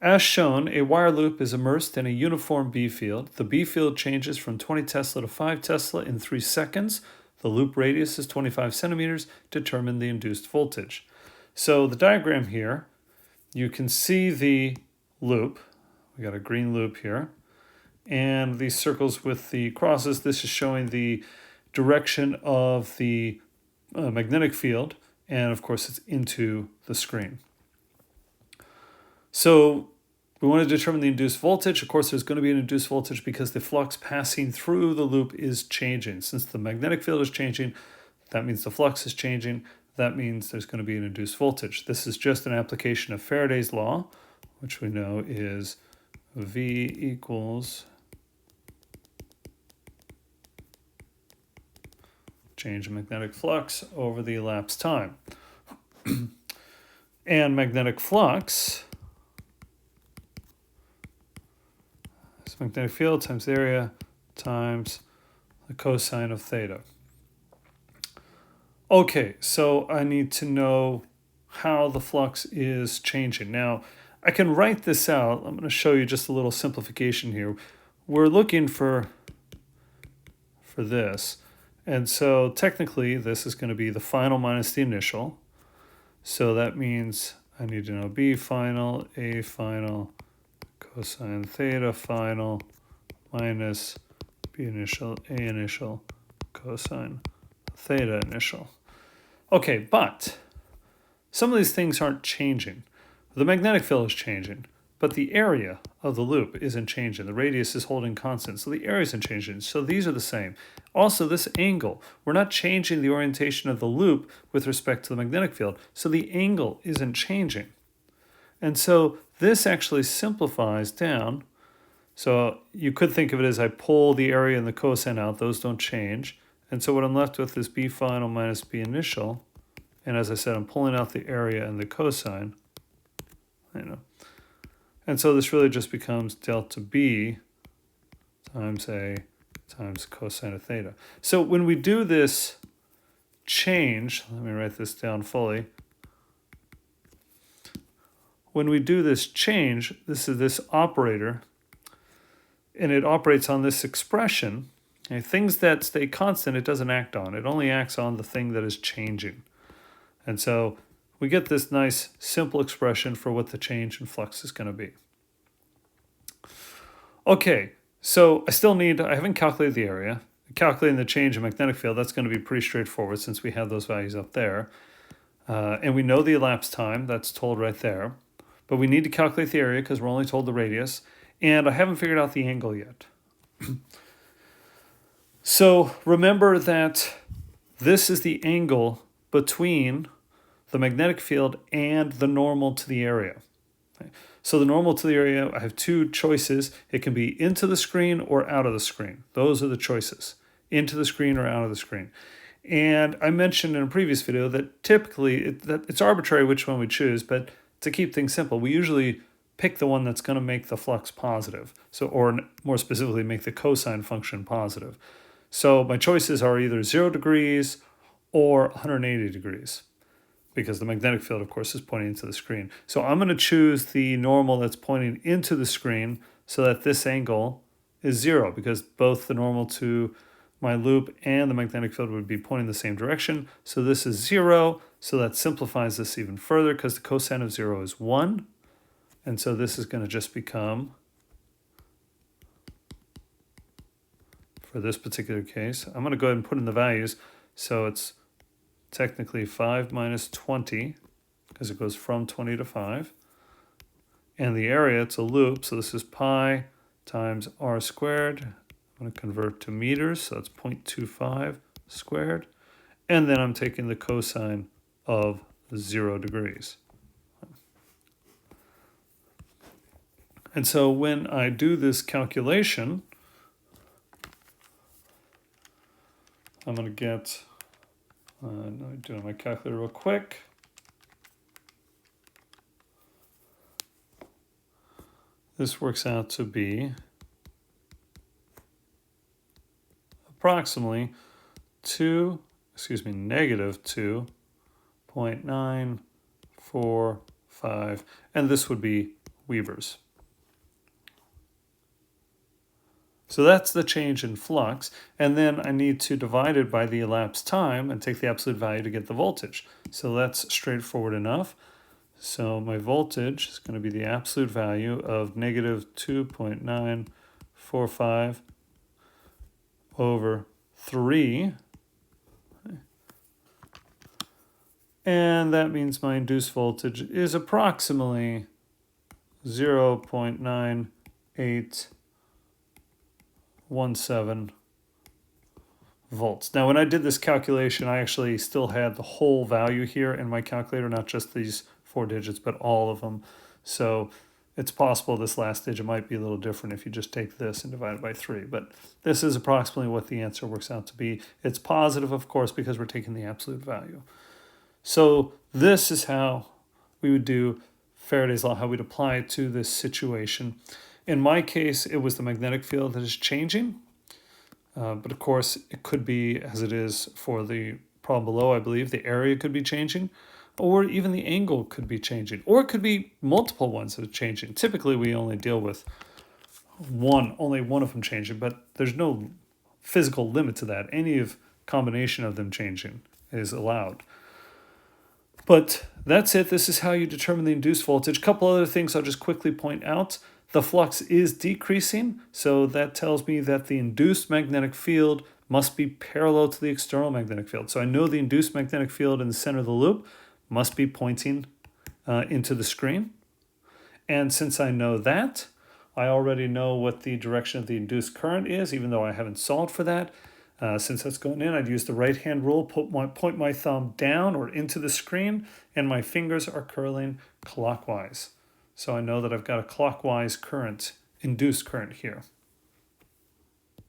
As shown, a wire loop is immersed in a uniform B field. The B field changes from 20 Tesla to 5 Tesla in 3 seconds. The loop radius is 25 centimeters. Determine the induced voltage. So the diagram here, you can see the loop. We got a green loop here. And these circles with the crosses, this is showing the direction of the magnetic field. And of course, it's into the screen. So we want to determine the induced voltage. Of course, there's going to be an induced voltage because the flux passing through the loop is changing. Since the magnetic field is changing, that means the flux is changing. That means there's going to be an induced voltage. This is just an application of Faraday's law, which we know is V equals change in magnetic flux over the elapsed time. And magnetic flux is magnetic field times the area times the cosine of theta. Okay, so I need to know how the flux is changing. Now, I can write this out. I'm going to show you just a little simplification here. We're looking for this. And so technically, this is going to be the final minus the initial. So that means I need to know B final, A final, cosine theta final, minus B initial, A initial, cosine theta initial. Okay, but some of these things aren't changing. The magnetic field is changing, but the area of the loop isn't changing. The radius is holding constant, so the area isn't changing. So these are the same. Also, this angle, we're not changing the orientation of the loop with respect to the magnetic field, so the angle isn't changing. And so this actually simplifies down. So you could think of it as I pull the area and the cosine out. Those don't change. And so what I'm left with is B final minus B initial. And as I said, I'm pulling out the area and the cosine. And so this really just becomes delta B times A times cosine of theta. So when we do this change, let me write this down fully. When we do this change, this is this operator, and it operates on this expression. Okay, things that stay constant, it doesn't act on. It only acts on the thing that is changing. And so we get this nice simple expression for what the change in flux is going to be. Okay, so I haven't calculated the area. Calculating the change in magnetic field, that's going to be pretty straightforward since we have those values up there. And we know the elapsed time, that's told right there. But we need to calculate the area because we're only told the radius. And I haven't figured out the angle yet. So remember that this is the angle between the magnetic field and the normal to the area. Okay. So the normal to the area, I have two choices. It can be into the screen or out of the screen. Those are the choices, into the screen or out of the screen. And I mentioned in a previous video that typically it's arbitrary which one we choose, but to keep things simple, we usually pick the one that's going to make the flux positive. So, or more specifically, make the cosine function positive. So my choices are either 0 degrees or 180 degrees, because the magnetic field, of course, is pointing into the screen. So I'm going to choose the normal that's pointing into the screen so that this angle is 0, because both the normal to my loop and the magnetic field would be pointing the same direction. So this is 0, so that simplifies this even further because the cosine of 0 is 1. And so this is going to just become, for this particular case, I'm going to go ahead and put in the values. So it's technically 5 minus 20, because it goes from 20 to 5. And the area, it's a loop, so this is pi times r squared. I'm going to convert to meters, so it's 0.25 squared. And then I'm taking the cosine of 0 degrees. And so when I do this calculation, I'm going to get, let me do my calculator real quick. This works out to be approximately negative 2.945, and this would be Weavers. So that's the change in flux, and then I need to divide it by the elapsed time and take the absolute value to get the voltage. So that's straightforward enough. So my voltage is going to be the absolute value of negative 2.945 over 3. And that means my induced voltage is approximately 0.9817 volts. Now, when I did this calculation, I actually still had the whole value here in my calculator, not just these 4 digits, but all of them. So it's possible this last digit might be a little different if you just take this and divide it by 3. But this is approximately what the answer works out to be. It's positive, of course, because we're taking the absolute value. So this is how we would do Faraday's law, how we'd apply it to this situation. In my case, it was the magnetic field that is changing. But of course, it could be, as it is for the problem below, I believe, the area could be changing, or even the angle could be changing, or it could be multiple ones that are changing. Typically, we only deal with only one of them changing, but there's no physical limit to that. Any combination of them changing is allowed. But that's it. This is how you determine the induced voltage. A couple other things I'll just quickly point out. The flux is decreasing, so that tells me that the induced magnetic field must be parallel to the external magnetic field. So I know the induced magnetic field in the center of the loop must be pointing into the screen. And since I know that, I already know what the direction of the induced current is, even though I haven't solved for that. Since that's going in, I'd use the right-hand rule, point my thumb down or into the screen, and my fingers are curling clockwise. So I know that I've got a clockwise current, induced current here.